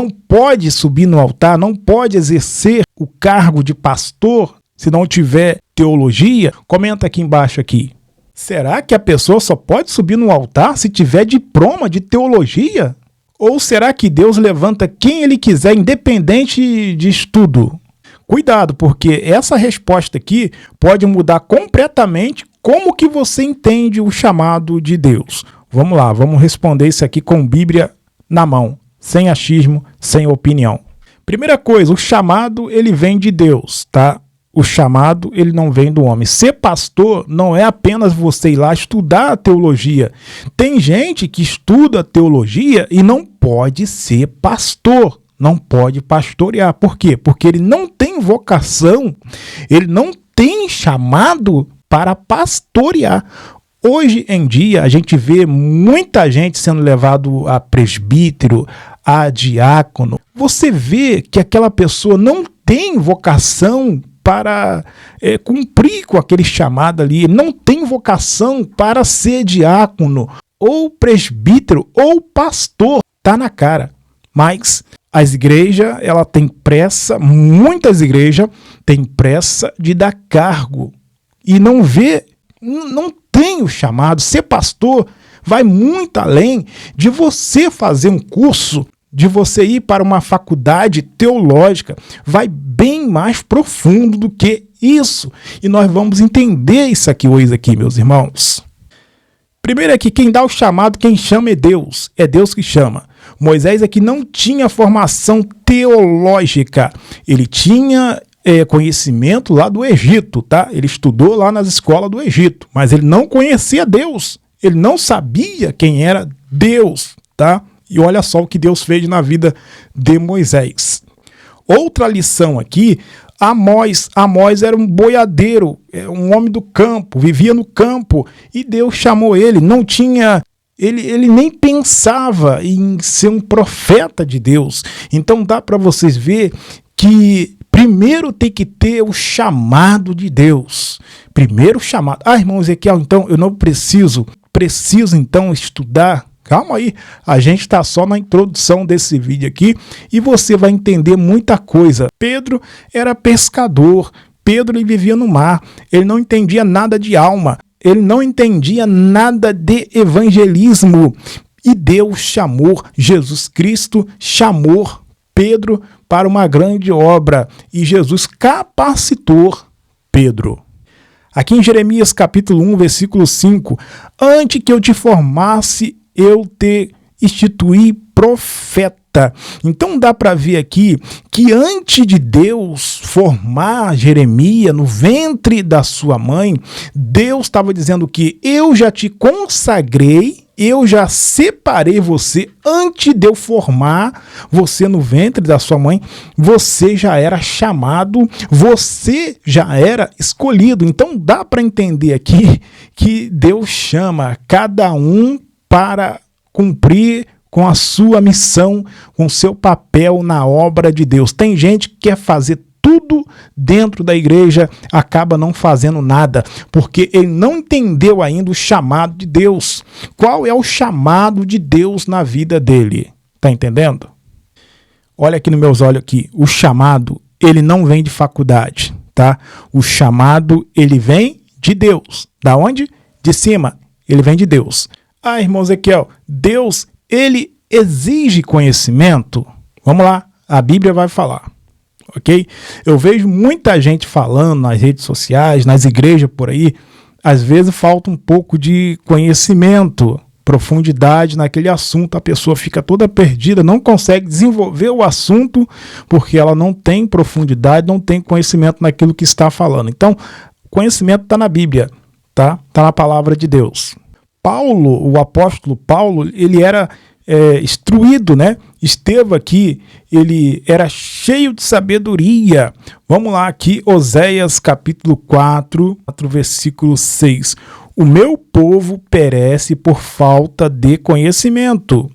não pode subir no altar, não pode exercer o cargo de pastor se não tiver teologia? Comenta aqui embaixo aqui. Será que a pessoa só pode subir no altar se tiver diploma de teologia? Ou será que Deus levanta quem Ele quiser, independente de estudo? Cuidado, porque essa resposta aqui pode mudar completamente como que você entende o chamado de Deus. Vamos lá, vamos responder isso aqui com Bíblia na mão, sem achismo, sem opinião. Primeira coisa, o chamado ele vem de Deus, tá? O chamado, ele não vem do homem. Ser pastor não é apenas você ir lá estudar a teologia. Tem gente que estuda teologia e não pode ser pastor, não pode pastorear. Por quê? Porque ele não tem vocação, ele não tem chamado para pastorear. Hoje em dia, a gente vê muita gente sendo levado a presbítero, a diácono. Você vê que aquela pessoa não tem vocação para cumprir com aquele chamado ali, não tem vocação para ser diácono, ou presbítero, ou pastor, tá na cara. Mas as igrejas, ela tem pressa, muitas igrejas têm pressa de dar cargo e não tem o chamado. Ser pastor vai muito além de você fazer um curso, de você ir para uma faculdade teológica, vai bem mais profundo do que isso. E nós vamos entender isso aqui hoje, meus irmãos. Primeiro é que quem dá o chamado, quem chama é Deus que chama. Moisés aqui não tinha formação teológica, ele tinha conhecimento lá do Egito, tá? Ele estudou lá nas escolas do Egito, mas ele não conhecia Deus, ele não sabia quem era Deus, tá? E olha só o que Deus fez na vida de Moisés. Outra lição aqui, Amós era um boiadeiro, um homem do campo, vivia no campo, e Deus chamou ele, ele nem pensava em ser um profeta de Deus. Então dá para vocês ver que primeiro tem que ter o chamado de Deus. Primeiro o chamado. Irmão Ezequiel, então eu não preciso então estudar. Calma aí, a gente está só na introdução desse vídeo aqui e você vai entender muita coisa. Pedro era pescador, Pedro ele vivia no mar, ele não entendia nada de alma, ele não entendia nada de evangelismo. E Deus chamou, Jesus Cristo chamou Pedro para uma grande obra e Jesus capacitou Pedro. Aqui em Jeremias capítulo 1, versículo 5, antes que eu te formasse, eu te instituí profeta. Então dá para ver aqui que antes de Deus formar Jeremias no ventre da sua mãe, Deus estava dizendo que eu já te consagrei, eu já separei você. Antes de eu formar você no ventre da sua mãe, você já era chamado, você já era escolhido. Então dá para entender aqui que Deus chama cada um para cumprir com a sua missão, com o seu papel na obra de Deus. Tem gente que quer fazer tudo dentro da igreja, acaba não fazendo nada, porque ele não entendeu ainda o chamado de Deus. Qual é o chamado de Deus na vida dele? Tá entendendo? Olha aqui nos meus olhos aqui, o chamado, ele não vem de faculdade, tá? O chamado, ele vem de Deus. Da onde? De cima. Ele vem de Deus. Irmão Ezequiel, Deus, ele exige conhecimento? Vamos lá, a Bíblia vai falar, ok? Eu vejo muita gente falando nas redes sociais, nas igrejas por aí, às vezes falta um pouco de conhecimento, profundidade naquele assunto, a pessoa fica toda perdida, não consegue desenvolver o assunto, porque ela não tem profundidade, não tem conhecimento naquilo que está falando. Então, conhecimento está na Bíblia, tá? Está na palavra de Deus. Paulo, o apóstolo Paulo, ele era instruído, né? Esteve aqui, ele era cheio de sabedoria. Vamos lá aqui, Oséias capítulo 4, versículo 6. O meu povo perece por falta de conhecimento.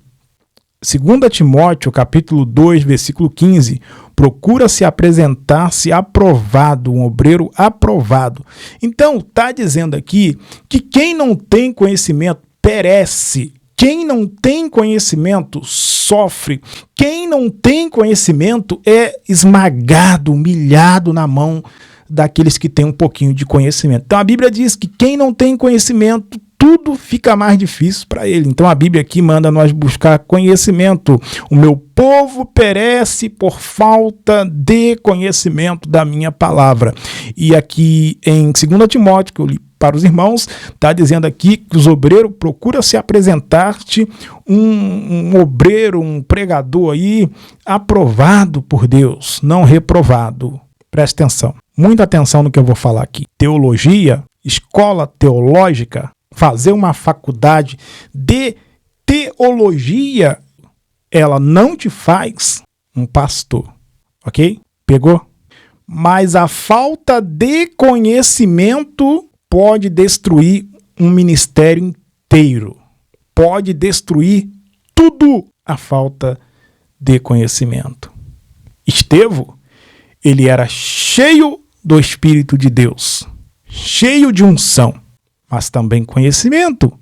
2 Timóteo capítulo 2, versículo 15. Procura-se apresentar-se aprovado, um obreiro aprovado. Então, está dizendo aqui que quem não tem conhecimento perece. Quem não tem conhecimento sofre. Quem não tem conhecimento é esmagado, humilhado na mão daqueles que têm um pouquinho de conhecimento. Então a Bíblia diz que quem não tem conhecimento, tudo fica mais difícil para ele. Então a Bíblia aqui manda nós buscar conhecimento. O meu povo perece por falta de conhecimento da minha palavra. E aqui em 2 Timóteo, que eu li para os irmãos, está dizendo aqui que os obreiros procuram se apresentar-te um obreiro, um pregador aí aprovado por Deus, não reprovado. Preste atenção, muita atenção no que eu vou falar aqui. Teologia, escola teológica, fazer uma faculdade de teologia, ela não te faz um pastor, ok? Pegou? Mas a falta de conhecimento pode destruir um ministério inteiro. Pode destruir tudo a falta de conhecimento. Estevão, ele era cheio do Espírito de Deus, cheio de unção, mas também conhecimento.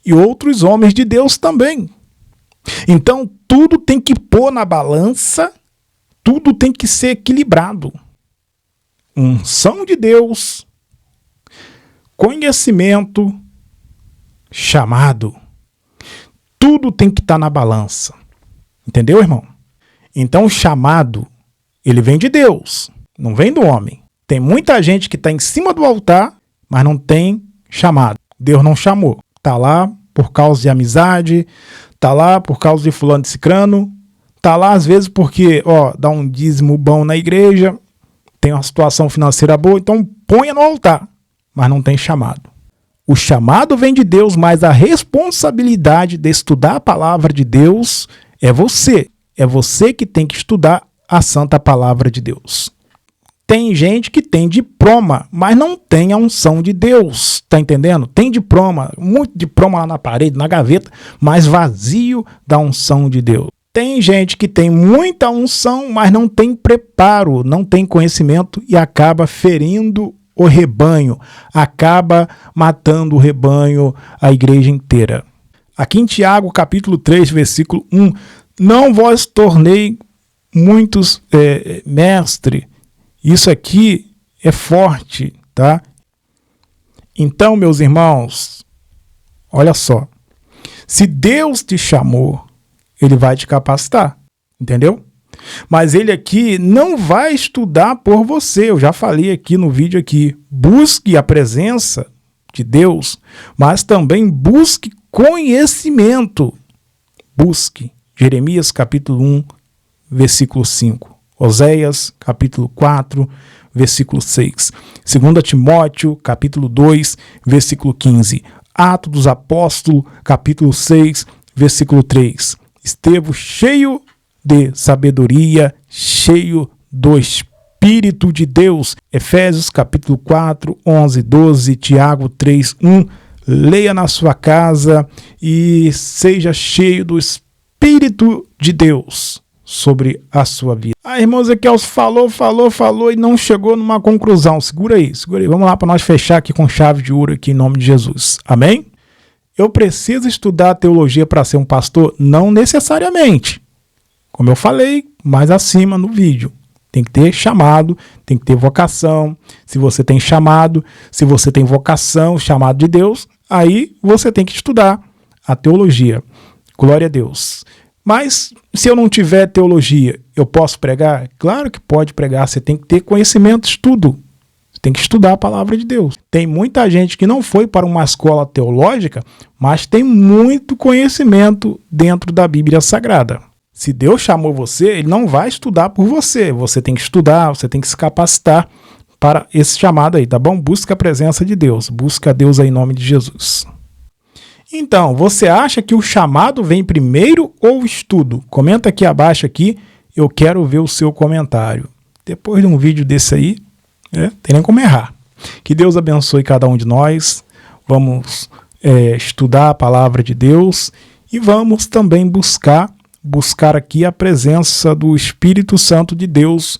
E outros homens de Deus também. Então, tudo tem que pôr na balança, tudo tem que ser equilibrado. Unção de Deus, conhecimento, chamado. Tudo tem que estar na balança. Entendeu, irmão? Então, o chamado, ele vem de Deus, não vem do homem. Tem muita gente que está em cima do altar, mas não tem chamado. Deus não chamou. Está lá por causa de amizade, está lá por causa de fulano de cicrano, está lá às vezes porque dá um dízimo bom na igreja, tem uma situação financeira boa, então ponha no altar, mas não tem chamado. O chamado vem de Deus, mas a responsabilidade de estudar a palavra de Deus é você. É você que tem que estudar a santa palavra de Deus. Tem gente que tem diploma, mas não tem a unção de Deus, tá entendendo? Tem diploma, muito diploma lá na parede, na gaveta, mas vazio da unção de Deus. Tem gente que tem muita unção, mas não tem preparo, não tem conhecimento e acaba ferindo o rebanho, acaba matando o rebanho, a igreja inteira. Aqui em Tiago, capítulo 3, versículo 1, não vos tornei muitos mestre. Isso aqui é forte, tá? Então, meus irmãos, olha só. Se Deus te chamou, ele vai te capacitar, entendeu? Mas ele aqui não vai estudar por você. Eu já falei aqui no vídeo aqui. Busque a presença de Deus, mas também busque conhecimento. Busque. Jeremias capítulo 1, versículo 5. Oséias, capítulo 4, versículo 6. 2 Timóteo, capítulo 2, versículo 15. Atos dos Apóstolos, capítulo 6, versículo 3. Estevão cheio de sabedoria, cheio do Espírito de Deus. Efésios, capítulo 4, 11, 12. Tiago 3, 1. Leia na sua casa e seja cheio do Espírito de Deus sobre a sua vida. Irmão Ezequiel falou e não chegou numa conclusão. Segura aí. Vamos lá para nós fechar aqui com chave de ouro aqui em nome de Jesus. Amém? Eu preciso estudar teologia para ser um pastor? Não necessariamente. Como eu falei mais acima no vídeo. Tem que ter chamado, tem que ter vocação. Se você tem chamado, se você tem vocação, chamado de Deus, aí você tem que estudar a teologia. Glória a Deus. Mas se eu não tiver teologia, eu posso pregar? Claro que pode pregar, você tem que ter conhecimento, estudo. Você tem que estudar a palavra de Deus. Tem muita gente que não foi para uma escola teológica, mas tem muito conhecimento dentro da Bíblia Sagrada. Se Deus chamou você, ele não vai estudar por você. Você tem que estudar, você tem que se capacitar para esse chamado aí, tá bom? Busca a presença de Deus, busca a Deus aí em nome de Jesus. Então, você acha que o chamado vem primeiro ou o estudo? Comenta aqui abaixo aqui, eu quero ver o seu comentário. Depois de um vídeo desse aí, tem nem como errar. Que Deus abençoe cada um de nós. Vamos estudar a palavra de Deus e vamos também buscar aqui a presença do Espírito Santo de Deus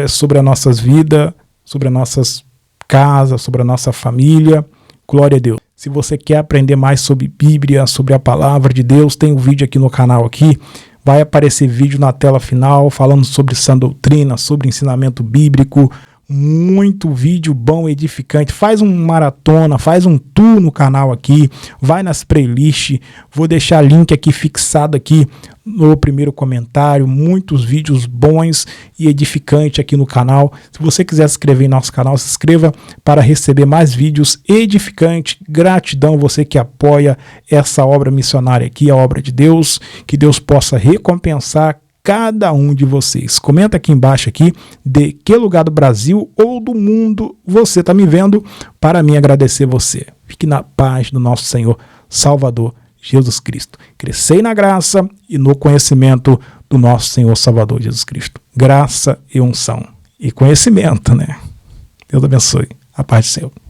sobre as nossas vidas, sobre as nossas casas, sobre a nossa família. Glória a Deus. Se você quer aprender mais sobre Bíblia, sobre a palavra de Deus, tem um vídeo aqui no canal aqui. Vai aparecer vídeo na tela final falando sobre sã doutrina, sobre ensinamento bíblico. Muito vídeo bom, edificante. Faz um maratona, faz um tour no canal aqui, vai nas playlists, vou deixar link aqui fixado aqui no primeiro comentário, muitos vídeos bons e edificantes aqui no canal. Se você quiser se inscrever em nosso canal, se inscreva para receber mais vídeos edificantes. Gratidão você que apoia essa obra missionária aqui, a obra de Deus, que Deus possa recompensar cada um de vocês. Comenta aqui embaixo aqui de que lugar do Brasil ou do mundo você está me vendo para mim agradecer você. Fique na paz do nosso Senhor Salvador Jesus Cristo. Crescei na graça e no conhecimento do nosso Senhor Salvador Jesus Cristo. Graça e unção. E conhecimento, né? Deus abençoe. A paz do Senhor.